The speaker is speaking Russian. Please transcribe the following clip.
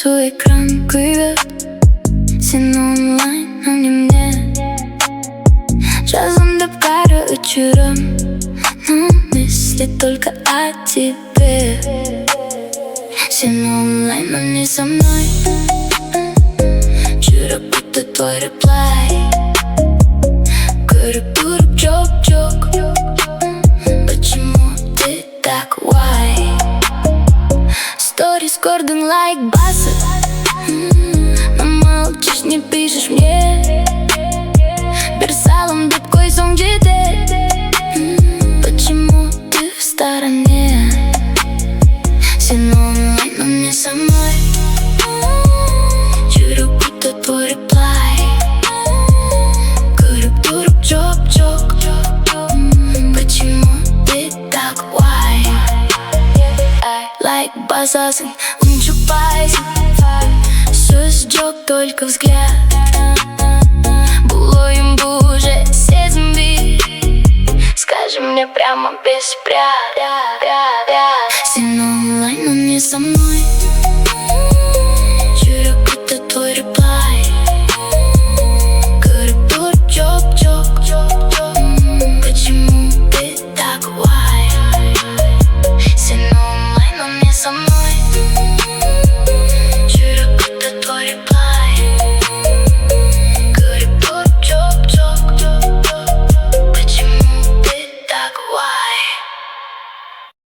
свой экран кривет. Sen online, но не мне. Жазымды вечером, но мысли только о тебе. Sen онлайн, но не со мной. Жүрек будто твой реплай. Көріп тұрып жоқ. Почему ты так, why? Сторис гордың лайк басып, но молчишь, не пишешь мне. Бір салым деп қойсаң жетер. Почему ты в стороне? Sen онлайн, но не со мной. Жүрек будто твой реплай. Көріп тұрып жоқ. Почему ты так, why? Лайк басасың, ұмытпайсың. Сөз жоқ, только взгляд. Бұл ойын, бұл уже сезім бе? Скажи мне прямо без прят. Sen онлайн, но не со мной.